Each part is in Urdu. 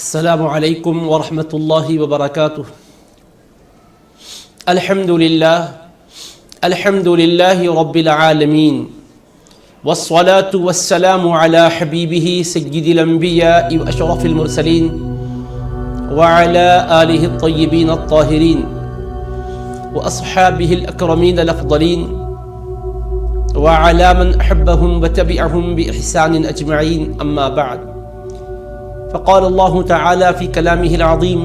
السلام علیکم ورحمۃ اللہ وبرکاتہ۔ الحمد للہ رب العالمین والصلاة والسلام علی حبیبہ سید الانبیاء واشرف المرسلین وعلی آلہ الطیبین الطاہرین واصحابہ الاکرمین الافضلین وعلی من احبهم وتبعهم بإحسان اجمعین، اما بعد، فقال الله تعالى في كلامه العظيم: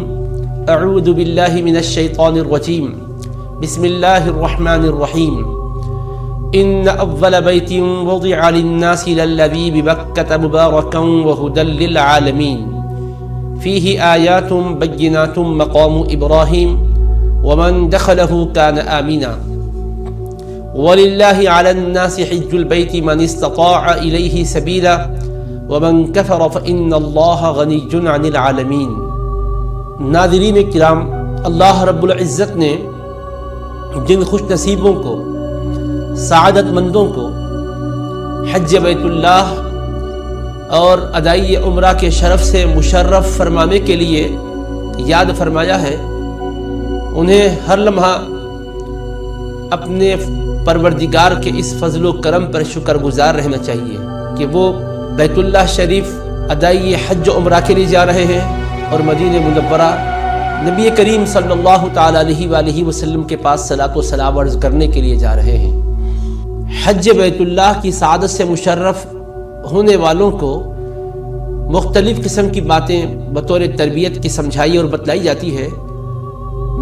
أعوذ بالله من الشيطان الرجيم، بسم الله الرحمن الرحيم، إن أفضل بيت وضع للناس للذي ببكة مباركا وهدى للعالمين فيه آيات بينات مقام إبراهيم ومن دخله كان آمنا ولله على الناس حج البيت من استطاع إليه سبيلا ومن كفر فإن الله غني عن العالمین۔ ناظرین کرام، اللہ رب العزت نے جن خوش نصیبوں کو، سعادت مندوں کو حج بیت اللہ اور ادائی عمرہ کے شرف سے مشرف فرمانے کے لیے یاد فرمایا ہے، انہیں ہر لمحہ اپنے پروردگار کے اس فضل و کرم پر شکر گزار رہنا چاہیے کہ وہ بیت اللہ شریف ادائی حج و عمرہ کے لیے جا رہے ہیں اور مدینہ منورہ نبی کریم صلی اللہ تعالیٰ علیہ وآلہ وسلم کے پاس صلاۃ و سلام عرض کرنے کے لیے جا رہے ہیں۔ حج بیت اللہ کی سعادت سے مشرف ہونے والوں کو مختلف قسم کی باتیں بطور تربیت کی سمجھائی اور بتلائی جاتی ہے۔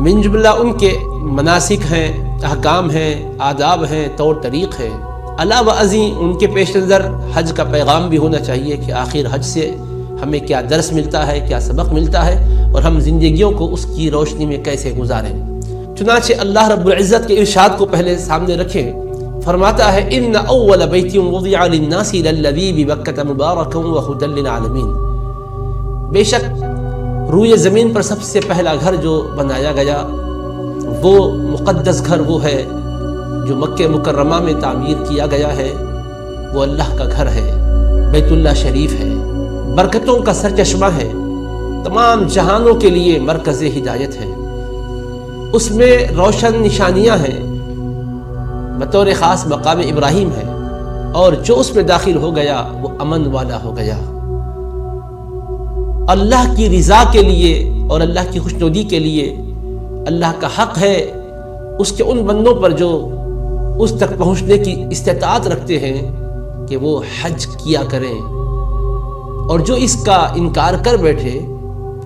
من جملہ ان کے مناسک ہیں، احکام ہیں، آداب ہیں، طور طریق ہیں۔ علاوہ ازیں ان کے پیش نظر حج کا پیغام بھی ہونا چاہیے کہ آخر حج سے ہمیں کیا درس ملتا ہے، کیا سبق ملتا ہے، اور ہم زندگیوں کو اس کی روشنی میں کیسے گزاریں۔ چنانچہ اللہ رب العزت کے ارشاد کو پہلے سامنے رکھیں، فرماتا ہے: ان اول بیت وضع للناس للذی ببکۃ مبارکا وہدی للعالمین۔ بے شک روئے زمین پر سب سے پہلا گھر جو بنایا گیا، وہ مقدس گھر وہ ہے جو مکہ مکرمہ میں تعمیر کیا گیا ہے، وہ اللہ کا گھر ہے، بیت اللہ شریف ہے، برکتوں کا سرچشمہ ہے، تمام جہانوں کے لیے مرکز ہدایت ہے۔ اس میں روشن نشانیاں ہیں، بطور خاص مقام ابراہیم ہے، اور جو اس میں داخل ہو گیا وہ امن والا ہو گیا۔ اللہ کی رضا کے لیے اور اللہ کی خوشنودی کے لیے اللہ کا حق ہے اس کے ان بندوں پر جو اس تک پہنچنے کی استطاعت رکھتے ہیں کہ وہ حج کیا کریں، اور جو اس کا انکار کر بیٹھے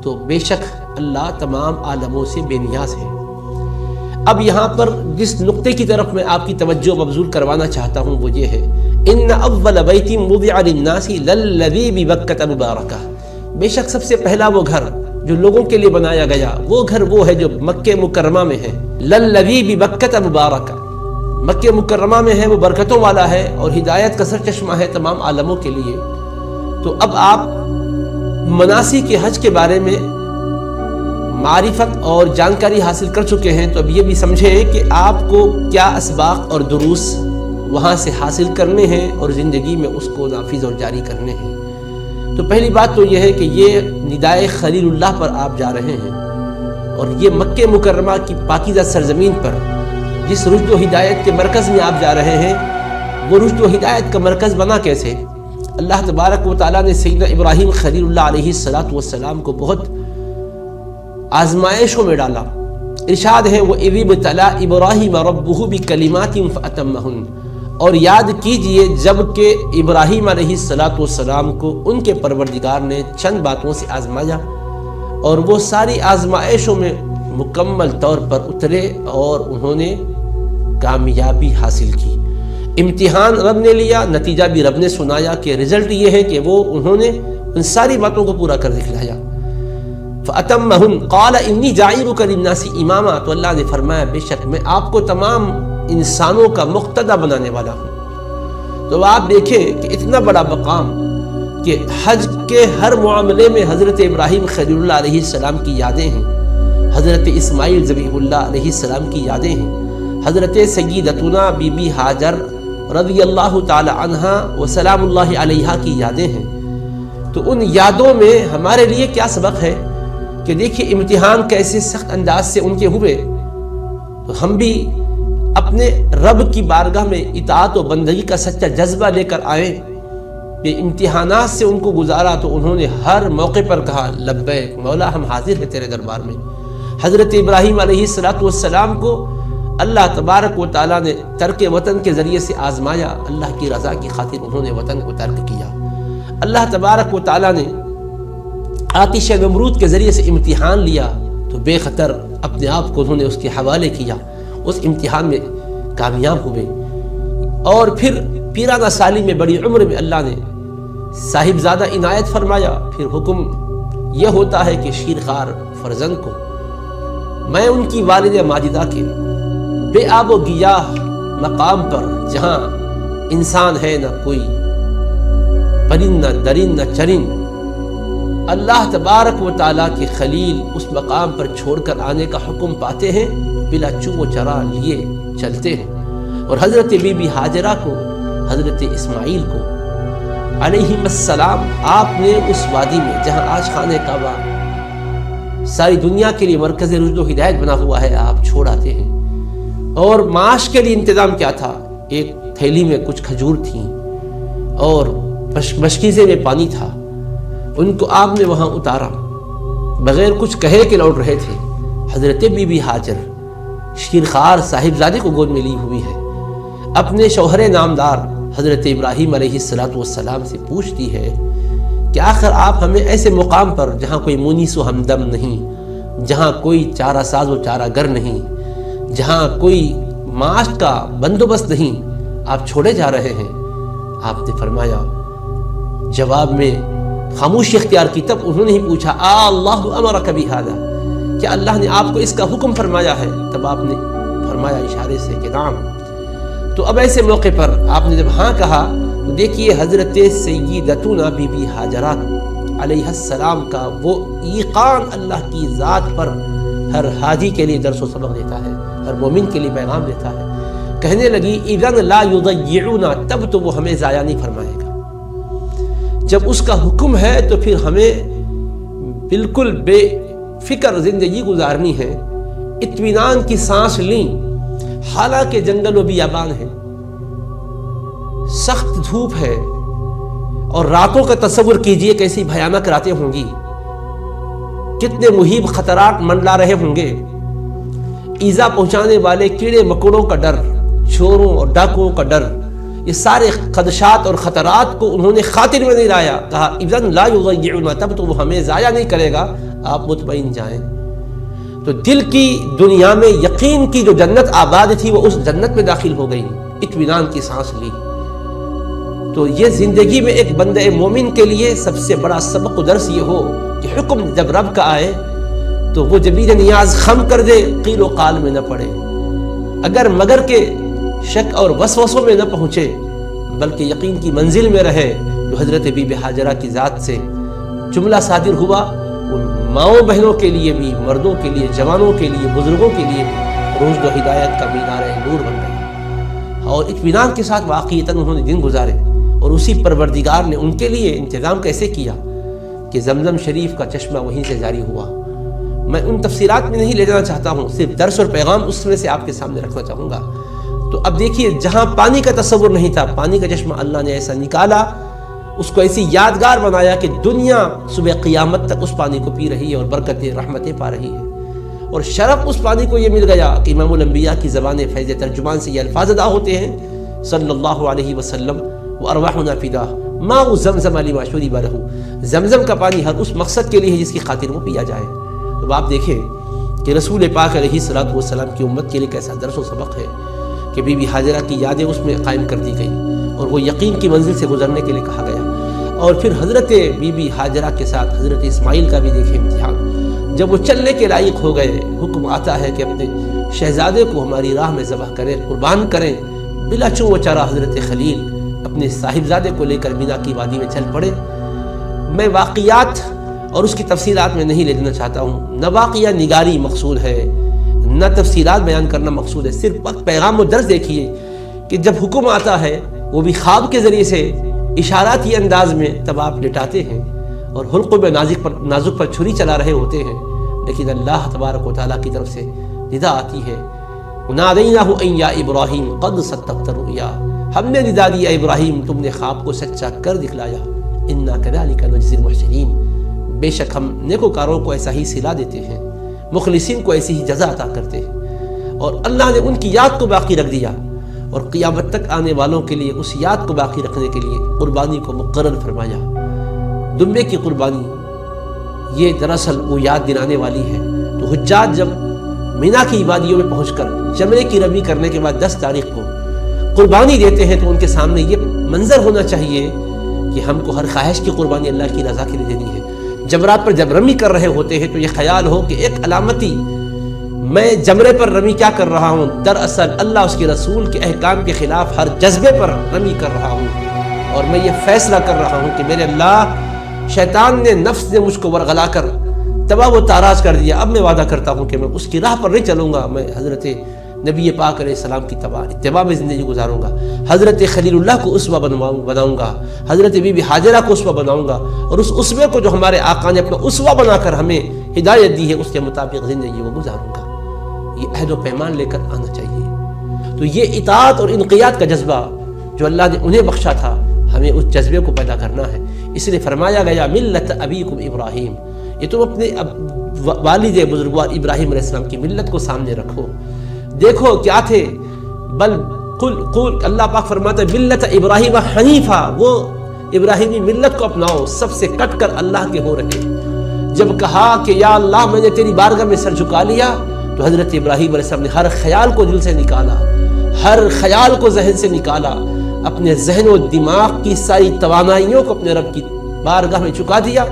تو بے شک اللہ تمام عالموں سے بے نیاز ہے۔ اب یہاں پر جس نقطے کی طرف میں آپ کی توجہ مبذول کروانا چاہتا ہوں وہ یہ ہے: ان اول بیت وضع للناس للذی ببکۃ مبارکہ۔ بے شک سب سے پہلا وہ گھر جو لوگوں کے لیے بنایا گیا، وہ گھر وہ ہے جو مکہ مکرمہ میں ہے، للذی ببکۃ مبارکہ، مکہ مکرمہ میں ہے، وہ برکتوں والا ہے اور ہدایت کا سرچشمہ ہے تمام عالموں کے لیے۔ تو اب آپ مناسک کے حج کے بارے میں معرفت اور جانکاری حاصل کر چکے ہیں، تو اب یہ بھی سمجھیں کہ آپ کو کیا اسباق اور دروس وہاں سے حاصل کرنے ہیں اور زندگی میں اس کو نافذ اور جاری کرنے ہیں۔ تو پہلی بات تو یہ ہے کہ یہ ندائے خلیل اللہ پر آپ جا رہے ہیں، اور یہ مکہ مکرمہ کی پاکیزہ سرزمین پر جس رشد و ہدایت کے مرکز میں آپ جا رہے ہیں، وہ رشد و ہدایت کا مرکز بنا کیسے؟ اللہ تبارک و تعالیٰ نے سیدنا ابراہیم خلیل اللہ علیہ السلام کو بہت آزمائشوں میں ڈالا۔ ارشاد ہے: وَإِذِ ابْتَلَىٰ إِبْرَاهِيمَ رَبُّهُ بِكَلِمَاتٍ فَأَتَمَّهُنَّ۔ اور یاد کیجئے جب کہ ابراہیم علیہ السلام کو ان کے پروردگار نے چند باتوں سے آزمایا، اور وہ ساری آزمائشوں میں مکمل طور پر اترے اور انہوں نے کامیابی حاصل کی۔ امتحان رب نے لیا، نتیجہ بھی رب نے سنایا کہ رزلٹ یہ ہے کہ وہ انہوں نے ان ساری باتوں کو پورا کر دکھلایا۔ فَأَتَمَّهُنَّ قَالَ إِنِّي جَاعِلُكَ لِلنَّاسِ إِمَامًا۔ تو اللہ نے فرمایا بے شک میں آپ کو تمام انسانوں کا مقتدی بنانے والا ہوں۔ تو آپ دیکھیں کہ اتنا بڑا مقام کہ حج کے ہر معاملے میں حضرت ابراہیم خلیل اللہ علیہ السلام کی یادیں ہیں، حضرت اسماعیل ذبیح اللہ علیہ السلام کی یادیں ہیں، حضرت سیدتنا بی بی ہاجر رضی اللہ تعالی عنہا و سلام اللہ علیہا کی یادیں ہیں۔ تو ان یادوں میں ہمارے لیے کیا سبق ہے کہ دیکھیے امتحان کیسے سخت انداز سے ان کے ہوئے، تو ہم بھی اپنے رب کی بارگاہ میں اطاعت و بندگی کا سچا جذبہ لے کر آئیں کہ امتحانات سے ان کو گزارا تو انہوں نے ہر موقع پر کہا لبیک مولا ہم حاضر ہیں تیرے دربار میں۔ حضرت ابراہیم علیہ السلام کو اللہ تبارک و تعالیٰ نے ترک وطن کے ذریعے سے آزمایا، اللہ کی رضا کی خاطر انہوں نے وطن کو ترک کیا۔ اللہ تبارک و تعالیٰ نے آتش نمرود کے ذریعے سے امتحان لیا تو بے خطر اپنے آپ کو انہوں نے اس کے حوالے کیا، اس امتحان میں کامیاب ہوئے۔ اور پھر پیرانہ سالی میں بڑی عمر میں اللہ نے صاحبزادہ عنایت فرمایا۔ پھر حکم یہ ہوتا ہے کہ شیرخوار فرزند کو میں ان کی والدہ ماجدہ کے بے آب و گیاہ مقام پر، جہاں انسان ہے نہ کوئی پرند نہ درند نہ چرند، اللہ تبارک و تعالیٰ کے خلیل اس مقام پر چھوڑ کر آنے کا حکم پاتے ہیں، بلا چوب و چرا لیے چلتے ہیں۔ اور حضرت بی بی ہاجرہ کو، حضرت اسماعیل کو علیہم السلام آپ نے اس وادی میں جہاں آج خانہ کعبہ ساری دنیا کے لیے مرکز رشد و ہدایت بنا ہوا ہے، آپ چھوڑ آتے ہیں۔ اور معاش کے لیے انتظام کیا تھا؟ ایک تھیلی میں کچھ کھجور تھیں اور مشکیزے میں پانی تھا، ان کو آپ نے وہاں اتارا، بغیر کچھ کہے کہ لوٹ رہے تھے۔ حضرت بی بی ہاجر شیرخوار صاحبزادے کو گود میں لی ہوئی ہے، اپنے شوہر نامدار حضرت ابراہیم علیہ السلام سے پوچھتی ہے کہ آخر آپ ہمیں ایسے مقام پر جہاں کوئی مونس و ہمدم نہیں، جہاں کوئی چارہ ساز و چارہ گر نہیں، جہاں کوئی معاش کا بندوبست نہیں، آپ چھوڑے جا رہے ہیں۔ آپ نے فرمایا، جواب میں خاموشی اختیار کی، تب انہوں نے ہی پوچھا اللہ امرک بہذا، کیا اللہ نے آپ کو اس کا حکم فرمایا ہے؟ تب آپ نے فرمایا اشارے سے کہ نعم۔ تو اب ایسے موقع پر آپ نے جب ہاں کہا تو دیکھیے حضرت سیدتنا بی بی ہاجرہ علیہ السلام کا وہ ایقان اللہ کی ذات پر ہر حاجی کے لیے درس و سبق دیتا ہے، ہر مومن کے لیے پیغام دیتا ہے۔ کہنے لگی اذن لا یضیعنا، تب تو وہ ہمیں ضائع نہیں فرمائے گا۔ جب اس کا حکم ہے تو پھر ہمیں بالکل بے فکر زندگی گزارنی ہے، اطمینان کی سانس لیں، حالانکہ جنگل و بیابان ہے، سخت دھوپ ہے، اور راتوں کا تصور کیجئے کیسی بھیانک راتیں ہوں گی، کتنے مہیب خطرات منڈلا رہے ہوں گے، ایذا پہنچانے والے کیڑے مکوڑوں کا ڈر، چوروں اور ڈاکوؤں کا ڈر، یہ سارے خدشات اور خطرات کو انہوں نے خاطر میں نہیں لایا، کہا اذن لا یضیعنا، تب تو وہ ہمیں ضائع نہیں کرے گا، آپ مطمئن جائیں۔ تو دل کی دنیا میں یقین کی جو جنت آباد تھی وہ اس جنت میں داخل ہو گئی، اطمینان کی سانس لی۔ تو یہ زندگی میں ایک بندہ مومن کے لیے سب سے بڑا سبق و درس یہ ہو کہ حکم جب رب کا آئے تو وہ جبیر نیاز خم کر دے، قیل و قال میں نہ پڑے، اگر مگر کے شک اور وسوسوں میں نہ پہنچے، بلکہ یقین کی منزل میں رہے۔ جو حضرت بی بی ہاجرہ کی ذات سے جملہ صادر ہوا، ان ماؤں بہنوں کے لیے بھی، مردوں کے لیے، جوانوں کے لیے، بزرگوں کے لیے بھی رشد و ہدایت کا مینار نور بن گئی، اور اطمینان کے ساتھ واقعیتاً انہوں نے دن گزارے۔ اور اسی پروردگار نے ان کے لیے انتظام کیسے کیا کہ زمزم شریف کا چشمہ وہیں سے جاری ہوا۔ میں ان تفصیلات میں نہیں لے جانا چاہتا ہوں، صرف درس اور پیغام اس میں سے آپ کے سامنے رکھنا چاہوں گا۔ تو اب دیکھیے، جہاں پانی کا تصور نہیں تھا، پانی کا چشمہ اللہ نے ایسا نکالا، اس کو ایسی یادگار بنایا کہ دنیا صبح قیامت تک اس پانی کو پی رہی ہے اور برکتیں رحمتیں پا رہی ہے۔ اور شرف اس پانی کو یہ مل گیا کہ امام الانبیاء کی زبان فیض ترجمان سے یہ الفاظ ادا ہوتے ہیں صلی اللہ علیہ وسلم وارواحنا فداہ ماء زمزم لما شرب لہ، زمزم کا پانی ہر اس مقصد کے لیے ہے جس کی خاطر وہ پیا جائے۔ تو آپ دیکھیں کہ رسول پاک علیہ الصلوۃ والسلام کی امت کے لیے کیسا درس و سبق ہے کہ بی بی ہاجرہ کی یادیں اس میں قائم کر دی گئی اور وہ یقین کی منزل سے گزرنے کے لیے کہا گیا۔ اور پھر حضرت بی بی ہاجرہ کے ساتھ حضرت اسماعیل کا بھی دیکھیں امتحان، جب وہ چلنے کے لائق ہو گئے، حکم آتا ہے کہ اپنے شہزادے کو ہماری راہ میں ذبح کریں، قربان کریں۔ بلا چوں و چارہ حضرت خلیل اپنے صاحبزادے کو لے کر مینا کی وادی میں چل پڑے۔ میں واقعات اور اس کی تفصیلات میں نہیں لے جانا چاہتا ہوں، نہ واقعہ نگاری مقصود ہے نہ تفصیلات بیان کرنا مقصود ہے، صرف پیغام و درس دیکھیے کہ جب حکم آتا ہے وہ بھی خواب کے ذریعے سے اشاراتی انداز میں، تب آپ لٹاتے ہیں اور حلقوں میں نازک پر چھری چلا رہے ہوتے ہیں، لیکن اللہ تبارک و تعالیٰ کی طرف سے ندا آتی ہے، نادیناہ ان یا ابراہیم قد صدقت الرؤیا، ہم نے ندا دی اے ابراہیم تم نے خواب کو سچا کر دکھلایا، انا کذالک نجزی المحسنین، بے شک ہم نیکوکاروں کو ایسا ہی صلہ دیتے ہیں، مخلصین کو ایسی ہی جزا عطا کرتے ہیں۔ اور اللہ نے ان کی یاد کو باقی رکھ دیا، اور قیامت تک آنے والوں کے لیے اس یاد کو باقی رکھنے کے لیے قربانی کو مقرر فرمایا۔ دمبے کی قربانی یہ دراصل وہ یاد دلانے والی ہے۔ تو حجاج جب مینا کی وادیوں میں پہنچ کر جمرے کی رمی کرنے کے بعد 10 تاریخ کو قربانی دیتے ہیں تو ان کے سامنے یہ منظر ہونا چاہیے کہ ہم کو ہر خواہش کی قربانی اللہ کی رضا کے لیے دینی ہے۔ جمرات پر جب رمی کر رہے ہوتے ہیں تو یہ خیال ہو کہ ایک علامتی میں جمرے پر رمی کیا کر رہا ہوں، دراصل اللہ اس کے رسول کے احکام کے خلاف ہر جذبے پر رمی کر رہا ہوں، اور میں یہ فیصلہ کر رہا ہوں کہ میرے اللہ، شیطان نے، نفس نے مجھ کو ورغلا کر تباہ و تاراج کر دیا، اب میں وعدہ کرتا ہوں کہ میں اس کی راہ پر نہیں چلوں گا، میں حضرت نبی پاک علیہ السلام کی اتباع میں زندگی گزاروں گا، حضرت خلیل اللہ کو اسوہ بناؤں گا، حضرت بی بی حاجرہ کو اسوہ بناؤں گا، اور اس اسوے کو جو ہمارے آقا نے اپنا اسوہ بنا کر ہمیں ہدایت دی ہے اس کے مطابق زندگی کو گزاروں گا۔ یہ عہد و پیمان لے کر آنا چاہیے۔ تو یہ اطاعت اور انقیاد کا جذبہ جو اللہ نے انہیں بخشا تھا، ہمیں اس جذبے کو پیدا کرنا ہے۔ اس لیے فرمایا گیا ملت ابیکم ابراہیم، یہ تم اپنے والد بزرگوار ابراہیم علیہ السلام کی ملت کو سامنے رکھو، دیکھو کیا تھے، بل قل اللہ پاک فرماتا ہے ملت ابراہیم حنیفہ، وہ ابراہیمی ملت کو اپناؤ، سب سے کٹ کر اللہ کے ہو رہے۔ جب کہا کہ یا اللہ میں نے تیری بارگاہ میں سر جھکا لیا، تو حضرت ابراہیم علیہ السلام نے ہر خیال کو دل سے نکالا، ہر خیال کو ذہن سے نکالا، اپنے ذہن و دماغ کی ساری توانائیوں کو اپنے رب کی بارگاہ میں چکا دیا،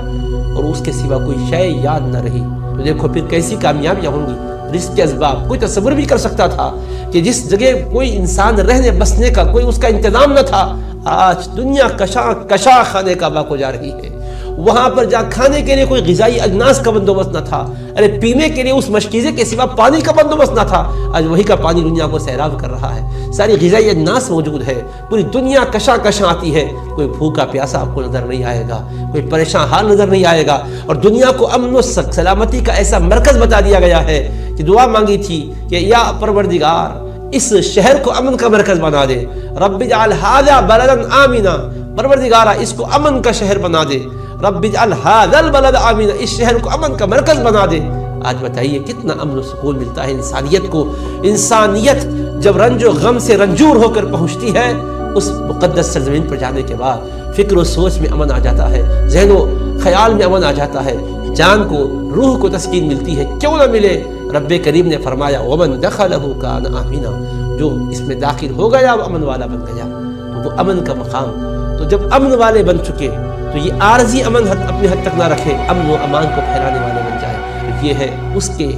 اور اس کے سوا کوئی شے یاد نہ رہی۔ تو دیکھو پھر کیسی کامیابیاں ہوں گی۔ رزق کے اسباب کوئی تصور بھی کر سکتا تھا کہ جس جگہ کوئی انسان رہنے بسنے کا کوئی اس کا انتظام نہ تھا، آج دنیا کشا خانے کعبہ کو جا رہی ہے، وہاں پر جا کھانے کے لیے کوئی غذائی اجناس کا بندوبست نہ تھا، ارے پینے کے لیے اس مشکیزے کے سوا پانی کا بندوبست نہ تھا، آج وہی کا پانی دنیا کو سیراب کر رہا ہے، ساری غذائی اجناس موجود ہے، پوری دنیا کشا آتی ہے، کوئی بھوکا پیاسا آپ کو نظر نہیں آئے گا، کوئی پریشان حال نظر نہیں آئے گا، اور دنیا کو امن و سلامتی کا ایسا مرکز بتا دیا گیا ہے کہ دعا مانگی تھی کہ یا پروردگار اس شہر کو امن کا مرکز بنا دے، رب اجعل ھذا بلدا آمنا، پروردگارا اس کو امن کا شہر بنا دے، رب اجعل ھذا البلد آمنا، اس شہر کو امن کا مرکز بنا دے۔ آج بتائیے کتنا امن و سکون ملتا ہے انسانیت کو۔ انسانیت جب رنج و غم سے رنجور ہو کر پہنچتی ہے، اس مقدس سرزمین پر جانے کے بعد فکر و سوچ میں امن آ جاتا ہے، ذہن و خیال میں امن آ جاتا ہے، جان کو، روح کو تسکین ملتی ہے، کیوں نہ ملے۔ رب کریم نے فرمایا ومن دخلہ کان آمنا، جو اس میں داخل ہو گیا وہ امن والا بن گیا۔ تو وہ امن کا مقام، تو جب امن والے بن چکے تو یہ عارضی امن اپنے حد تک نہ رکھے، امن و امان کو پھیلانے والے بن جائے۔ تو یہ ہے اس کے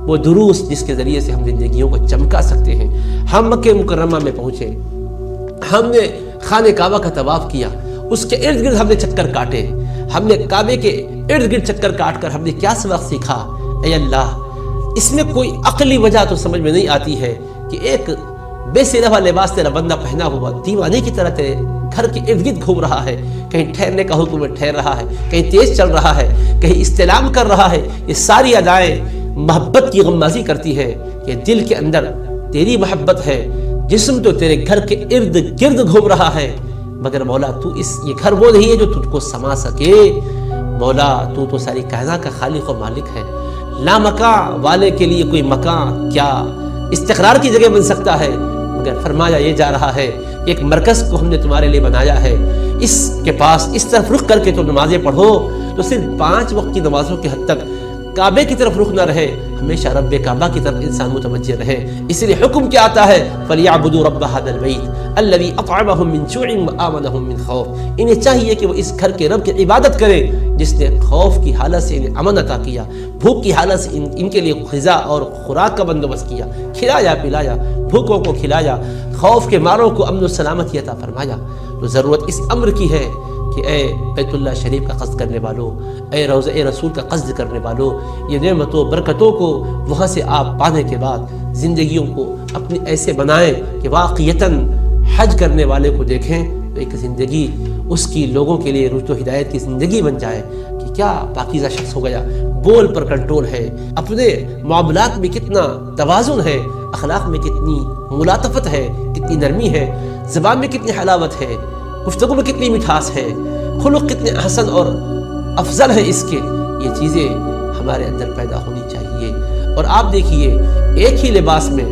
وہ دروس جس کے ذریعے سے ہم زندگیوں کو چمکا سکتے ہیں۔ ہم مکہ مکرمہ میں پہنچے، ہم نے خانہ کعبہ کا طواف کیا، اس کے ارد گرد ہم نے چکر کاٹے، ہم نے کعبے کے ارد گرد چکر کاٹ کر ہم نے کیا سبق سیکھا؟ اے اللہ، اس میں کوئی عقلی وجہ تو سمجھ میں نہیں آتی ہے کہ ایک بے سروا لباس تیرا بندہ پہنا ہوا دیوانے کی طرح تیرے گھر کے ارد گرد گھوم رہا ہے، کہیں ٹھہرنے کا حکم میں ٹھہر رہا ہے، کہیں تیز چل رہا ہے، کہیں استلام کر رہا ہے۔ یہ ساری ادائیں محبت کی غمازی کرتی ہے کہ دل کے اندر تیری محبت ہے، جسم تو تیرے گھر کے ارد گرد گھوم رہا ہے، مگر مولا تو یہ گھر وہ نہیں ہے جو تجھ کو سما سکے۔ مولا تو ساری کائنات کا خالق و مالک ہے، لا مکان والے کے لیے کوئی مکان کیا استقرار کی جگہ بن سکتا ہے، مگر فرمایا یہ جا رہا ہے کہ ایک مرکز کو ہم نے تمہارے لیے بنایا ہے، اس کے پاس اس طرف رخ کر کے تو نمازیں پڑھو، تو صرف 5 وقت کی نمازوں کے حد تک کعبے کی طرف رخ نہ رہے، ہمیشہ رب کعبہ کی طرف انسان متوجہ رہے۔ اس لیے حکم کیا آتا ہے فَلْيَعْبُدُوا رَبَّ هَذَا الْبَيْتِ الَّذِي أَطْعَمَهُم مِّن جُوعٍ وَآمَنَهُم مِّن خَوْفٍ۔ انہیں چاہیے کہ وہ اس گھر کے رب کی عبادت کریں جس نے خوف کی حالت سے انہیں امن عطا کیا، بھوک کی حالت سے ان کے لیے غذا اور خوراک کا بندوبست کیا، کھلایا پلایا، بھوکوں کو کھلایا، خوف کے ماروں کو امن و سلامتی عطا فرمایا۔ تو ضرورت اس امر کی ہے کہ اے بیت اللہ شریف کا قصد کرنے والوں، اے روضہ رسول کا قصد کرنے والوں، یہ نعمتوں برکتوں کو وہاں سے آپ پانے کے بعد زندگیوں کو اپنی ایسے بنائیں کہ واقعتاً حج کرنے والے کو دیکھیں تو ایک زندگی اس کی لوگوں کے لیے رشد و ہدایت کی زندگی بن جائے کہ کیا پاکیزہ شخص ہو گیا، بول پر کنٹرول ہے، اپنے معاملات میں کتنا توازن ہے، اخلاق میں کتنی ملاطفت ہے، کتنی نرمی ہے، زبان میں کتنی حلاوت ہے، گفتگو میں کتنی مٹھاس ہے، خلق کتنے احسن اور افضل ہے اس کے، یہ چیزیں ہمارے اندر پیدا ہونی چاہیے۔ اور آپ دیکھیے ایک ہی لباس میں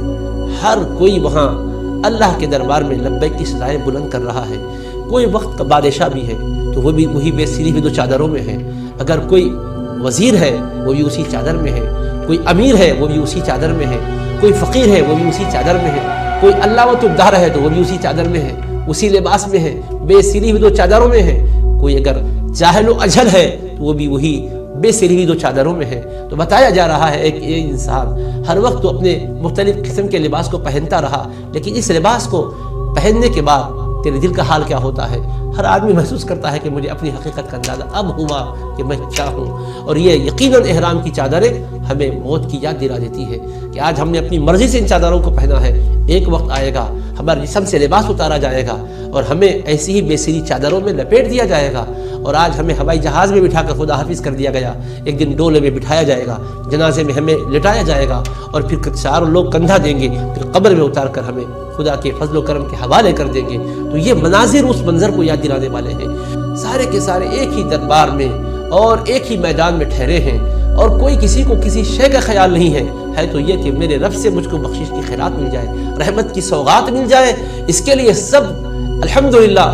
ہر کوئی وہاں اللہ کے دربار میں لبیک کی صدائیں بلند کر رہا ہے۔ کوئی وقت کا بادشاہ بھی ہے تو وہ بھی وہی بے سری ہوئی دو چادروں میں ہے، اگر کوئی وزیر ہے وہ بھی اسی چادر میں ہے، کوئی امیر ہے وہ بھی اسی چادر میں ہے، کوئی فقیر ہے وہ بھی اسی چادر میں ہے، کوئی اللہ و تبدار ہے تو وہ بھی اسی چادر میں ہے، اسی لباس میں ہے، بے سری ہوئی دو چادروں میں ہے، کوئی اگر جاہل و اجہل ہے تو وہ بھی وہی بے سری ہوئی دو چادروں میں ہے۔ تو بتایا جا رہا ہے کہ یہ انسان ہر وقت تو اپنے مختلف قسم کے لباس کو پہنتا رہا، لیکن اس لباس کو پہننے کے بعد تیرے دل کا حال کیا ہوتا ہے؟ ہر آدمی محسوس کرتا ہے کہ مجھے اپنی حقیقت کا اندازہ اب ہوا کہ میں کیا ہوں۔ اور یہ یقیناً احرام کی چادریں ہمیں موت کی یاد دلا دیتی ہے کہ آج ہم نے اپنی مرضی سے ان چادروں کو پہنا ہے، ایک وقت آئے گا ہمارے جسم سے لباس اتارا جائے گا اور ہمیں ایسی ہی بے سری چادروں میں لپیٹ دیا جائے گا، اور آج ہمیں ہوائی جہاز میں بٹھا کر خدا حافظ کر دیا گیا، ایک دن ڈولے میں بٹھایا جائے گا، جنازے میں ہمیں لٹایا جائے گا، اور پھر چاروں لوگ کندھا دیں گے، پھر قبر میں اتار کر ہمیں خدا کے فضل و کرم کے حوالے کر دیں گے۔ تو یہ مناظر اس منظر کو یاد دلانے والے ہیں، سارے کے سارے ایک ہی دربار میں اور ایک ہی میدان میں ٹھہرے ہیں، اور کوئی کسی کو کسی شے کا خیال نہیں ہے تو یہ کہ میرے رب سے مجھ کو بخشش کی خیرات مل جائے، رحمت کی سوغات مل جائے، اس کے لیے سب الحمدللہ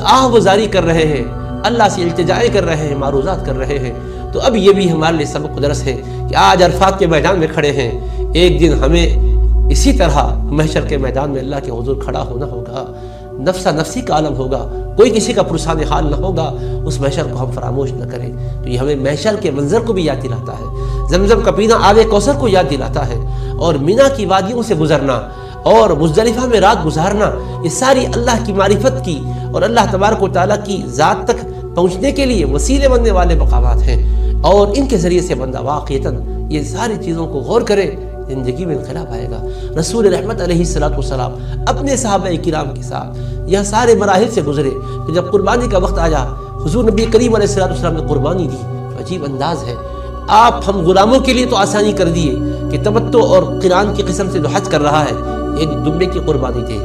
آہ گزاری کر رہے ہیں، اللہ سے التجائیں کر رہے ہیں، معروضات کر رہے ہیں۔ تو اب یہ بھی ہمارے لیے سبق درس ہے کہ آج عرفات کے میدان میں کھڑے ہیں، ایک دن ہمیں اسی طرح محشر کے میدان میں اللہ کے حضور کھڑا ہونا ہوگا، نفسا نفسی کا عالم ہوگا، کوئی کسی کا پرسان حال نہ ہوگا، اس محشر کو ہم فراموش نہ کریں۔ تو یہ ہمیں محشر کے منظر کو بھی یاد دلاتا ہے، زمزم کا پینا آب کوثر کو یاد دلاتا ہے، اور مینا کی وادیوں سے گزرنا اور مزدلفہ میں رات گزارنا، یہ ساری اللہ کی معرفت کی اور اللہ تبارک و تعالیٰ کی ذات تک پہنچنے کے لیے وسیلے بننے والے مقامات ہیں، اور ان کے ذریعے سے بندہ واقعتاً یہ ساری چیزوں کو غور کرے، زندگی میں انقلاب آئے گا۔ رسول رحمت علیہ السلام اپنے صحابہ کرام کے ساتھ یہ سارے مراحل سے گزرے، کہ جب قربانی کا وقت آیا حضور نبی کریم علیہ السلام نے قربانی دی، تو عجیب انداز ہے۔ آپ ہم غلاموں کے لیے تو آسانی کر دیے کہ تمتع اور قران کی قسم سے جو حج کر رہا ہے ایک دمبے کی قربانی دے،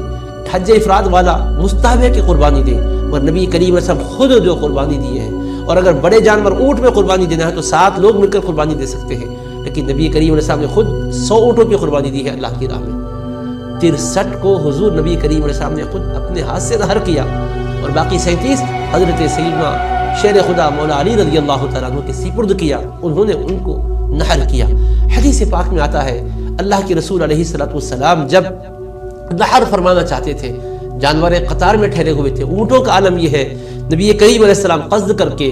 حج افراد والا مستحب ہے کہ قربانی دے، اور نبی کریم علیہ السلام خود جو قربانی دیے ہیں، اور اگر بڑے جانور اونٹ میں قربانی دینا ہے تو 7 لوگ مل کر قربانی دے سکتے ہیں، لیکن نبی کریم علیہ السلام نے خود 100 اونٹوں کی قربانی دی ہے اللہ کی راہ میں۔ 63 کو حضور نبی کریم علیہ السلام نے خود اپنے ہاتھ سے نہر کیا، اور باقی 37 حضرت سیدنا شیر خدا مولا علی رضی اللہ تعالیٰ عنہ کے سپرد کیا، انہوں نے ان کو نہر کیا۔ حدیث پاک میں آتا ہے اللہ کے رسول علیہ السلام جب نہر فرمانا چاہتے تھے، جانور قطار میں ٹھہرے ہوئے تھے، اونٹوں کا عالم یہ ہے، نبی کریم علیہ السلام قصد کر کے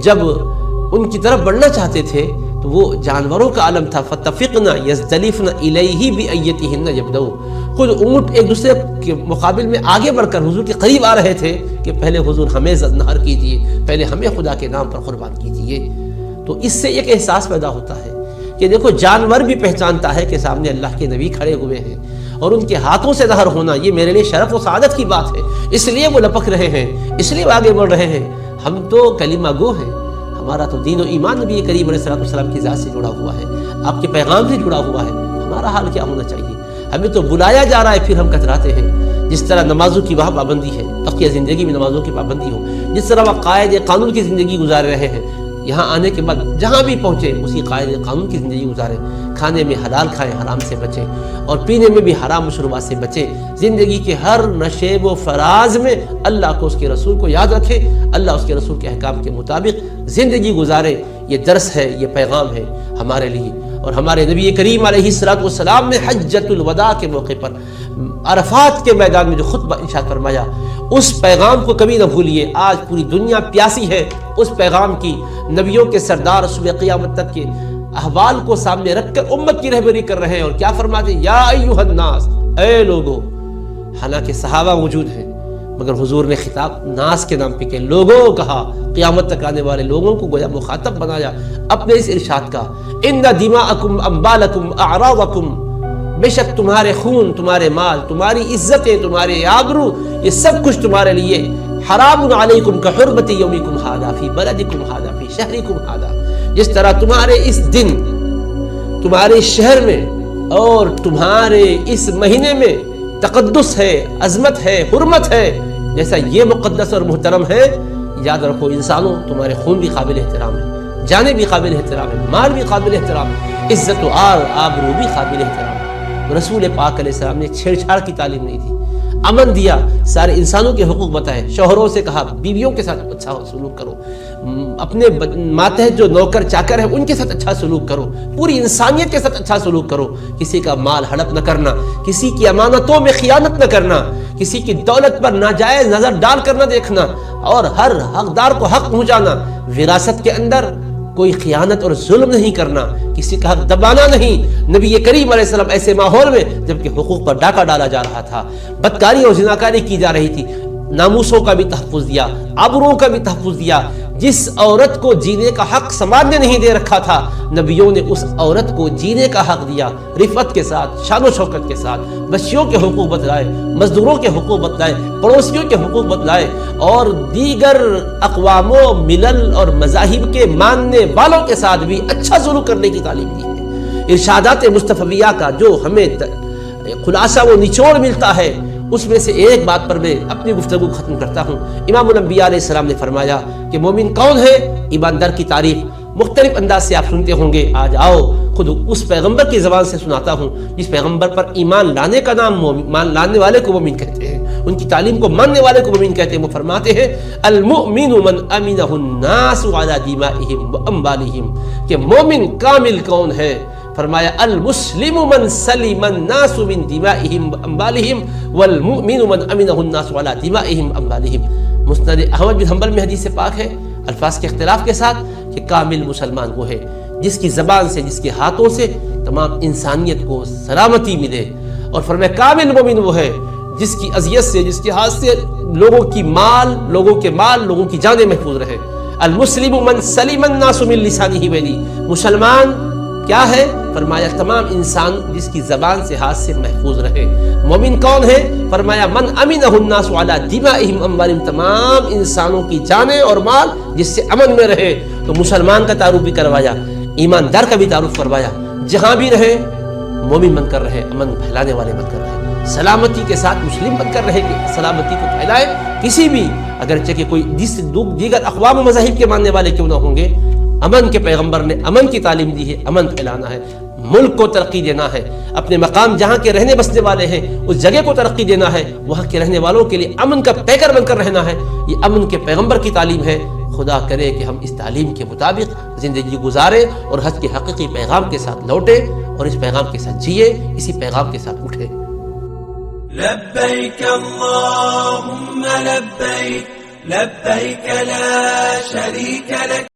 جب ان کی طرف بڑھنا چاہتے تھے تو وہ جانوروں کا عالم تھا، فَتَفِقْنَا يَزْدَلِفْنَا إِلَيْهِ بِأَيَّتِهِنَّ يَبْدَوْا، خود اونٹ ایک دوسرے کے مقابل میں آگے بڑھ کر حضور کے قریب آ رہے تھے کہ پہلے حضور ہمیں نہر کیجیے، پہلے ہمیں خدا کے نام پر قربان کیجیے۔ تو اس سے ایک احساس پیدا ہوتا ہے کہ دیکھو جانور بھی پہچانتا ہے کہ سامنے اللہ کے نبی کھڑے ہوئے ہیں، اور ان کے ہاتھوں سے نہر ہونا یہ میرے لیے شرف و سعادت کی بات ہے، اس لیے وہ لپک رہے ہیں، اس لیے وہ آگے بڑھ رہے ہیں۔ ہم تو کلمہ گو ہیں، ہمارا تو دین و ایمان نبی کریم علیہ السلام کی ذات سے جڑا ہوا ہے، آپ کے پیغام سے جڑا ہوا ہے، ہمارا حال کیا ہونا چاہیے؟ ہمیں تو بلایا جا رہا ہے پھر ہم کتراتے ہیں۔ جس طرح نمازوں کی وہاں پابندی ہے، تقیہ زندگی میں نمازوں کی پابندی ہو، جس طرح وہ قائد قانون کی زندگی گزار رہے ہیں، یہاں آنے کے بعد جہاں بھی پہنچے اسی قائد قانون کی زندگی گزاریں، کھانے میں حلال کھائیں، حرام سے بچیں، اور پینے میں بھی حرام مشروبات سے بچیں، زندگی کے ہر نشیب و فراز میں اللہ کو اس کے رسول کو یاد رکھیں، اللہ اس کے رسول کے احکام کے مطابق زندگی گزاریں۔ یہ درس ہے، یہ پیغام ہے ہمارے لیے۔ اور ہمارے نبی کریم علیہ السلام نے حجۃ الوداع کے موقع پر عرفات کے میدان میں جو خطبہ ارشاد فرمایا، اس پیغام کو کبھی نہ بھولیے۔ آج پوری دنیا پیاسی ہے اس پیغام کی، نبیوں کے سردار صبح قیامت تک کے احوال کو سامنے رکھ کر امت کی رہبری کر رہے ہیں، اور کیا فرماتے ہیں؟ یا ایھا الناس، اے لوگو۔ حالانکہ صحابہ موجود ہیں مگر حضور نے خطاب ناس کے نام پہ کہ لوگوں کہا، قیامت تک آنے والے لوگوں کو گویا مخاطب بنایا اپنے اس ارشاد کا، ان دماءکم اموالکم اعراضکم، بے شک تمہارے خون، تمہارے مال، تمہاری عزتیں، تمہارے آبرو، یہ سب کچھ تمہارے لیے حرام علیکم کحرمت یومکم ھذا فی بلدکم ھذا فی شہرکم ھذا، جس طرح تمہارے اس دن تمہارے شہر میں اور تمہارے اس مہینے میں تقدس ہے، عظمت ہے، حرمت ہے، جیسا یہ مقدس اور محترم ہے، یاد رکھو انسانوں تمہارے خون بھی قابل احترام ہے، جانیں بھی قابل احترام ہے، مال بھی قابل احترام ہے، عزت و آبرو بھی قابل احترام ہے۔ رسول پاک علیہ السلام نے چھیڑ چھاڑ کی تعلیم نہیں دی، امن دیا، سارے انسانوں کے حقوق بتائے، شوہروں سے کہا بیویوں کے ساتھ اچھا سلوک کرو، اپنے ماتحت جو نوکر چاکر ہیں ان کے ساتھ اچھا سلوک کرو، پوری انسانیت کے ساتھ اچھا سلوک کرو، کسی کا مال ہڑپ نہ کرنا، کسی کی امانتوں میں خیانت نہ کرنا، کسی کی دولت پر ناجائز نظر ڈال کر نہ دیکھنا، اور ہر حقدار کو حق پہنچانا، وراثت کے اندر کوئی خیانت اور ظلم نہیں کرنا، کسی کا حق دبانا نہیں۔ نبی کریم علیہ السلام ایسے ماحول میں جبکہ حقوق پر ڈاکہ ڈالا جا رہا تھا، بدکاری اور زناکاری کی جا رہی تھی، ناموسوں کا بھی تحفظ دیا، آبروؤں کا بھی تحفظ دیا۔ جس عورت کو جینے کا حق سماج نے نہیں دے رکھا تھا، نبیوں نے اس عورت کو جینے کا حق دیا، رفعت کے ساتھ، شان و شوکت کے ساتھ، بچیوں کے حقوق بتلائے، مزدوروں کے حقوق بتلائے، پڑوسیوں کے حقوق بتلائے، اور دیگر اقوام و ملل اور مذاہب کے ماننے والوں کے ساتھ بھی اچھا سلوک کرنے کی تعلیم دی ہے۔ ارشادات مصطفیہ کا جو ہمیں خلاصہ و نچوڑ ملتا ہے، اس میں سے ایک بات پر میں اپنی گفتگو ختم کرتا ہوں۔ امام الانبیاء علیہ السلام نے فرمایا کہ مومن کون ہے؟ ایماندار کی تعریف مختلف انداز سے آپ سنتے ہوں گے، آج آؤ خود اس پیغمبر کی زبان سے سناتا ہوں جس پیغمبر پر ایمان لانے کا نام ایمان لانے والے کو مومن کہتے ہیں، ان کی تعلیم کو ماننے والے کو مومن کہتے ہیں۔ وہ فرماتے ہیں المؤمن من امنہ الناس علی دمائہم واموالہم، کہ مومن کامل کون ہے؟ فرمایا المسلم من سلم الناس من دمائہم واموالہم والمؤمن من امنہ الناس علی دمائہم واموالہم۔ مسند احمد بن حنبل میں حدیث پاک ہے الفاظ کے اختلاف کے ساتھ کہ کامل مسلمان وہ ہے جس کی زبان سے، جس کے ہاتھوں سے تمام انسانیت کو سلامتی ملے، اور فرمایا کامل مومن وہ ہے جس کی اذیت سے، جس کے ہاتھ سے لوگوں کے مال، لوگوں کی جانیں محفوظ رہے۔ المسلم من سلم الناس من لسانہ ویدی، مسلمان کیا ہے؟ فرمایا تمام انسان جس کی زبان سے، ہاتھ سے محفوظ رہے۔ مومن کون ہے؟ فرمایا من امنہ الناس علی دمائہم واموالہم، تمام انسانوں کی جانیں اور مال جس سے امن میں رہے۔ تو مسلمان کا تعارف بھی کروایا، ایماندار کا بھی تعارف کروایا، جہاں بھی رہے مومن بن کر رہے، امن پھیلانے والے بن کر رہے، سلامتی کے ساتھ مسلم بن کر رہے کہ سلامتی کو پھیلائے۔ کسی بھی اگرچہ کہ کوئی دیگر اقوام و مذاہب کے ماننے والے کیوں نہ ہوں گے، امن کے پیغمبر نے امن کی تعلیم دی ہے، امن پھیلانا ہے، ملک کو ترقی دینا ہے، اپنے مقام جہاں کے رہنے بسنے والے ہیں اس جگہ کو ترقی دینا ہے، وہاں کے رہنے والوں کے لیے امن کا پیکر بن کر رہنا ہے۔ یہ امن کے پیغمبر کی تعلیم ہے۔ خدا کرے کہ ہم اس تعلیم کے مطابق زندگی گزارے اور حج کے حقیقی پیغام کے ساتھ لوٹے اور اس پیغام کے ساتھ جیے، اسی پیغام کے ساتھ اٹھے۔ لبیک اللہم لبیک، لبیک لا شریک لک۔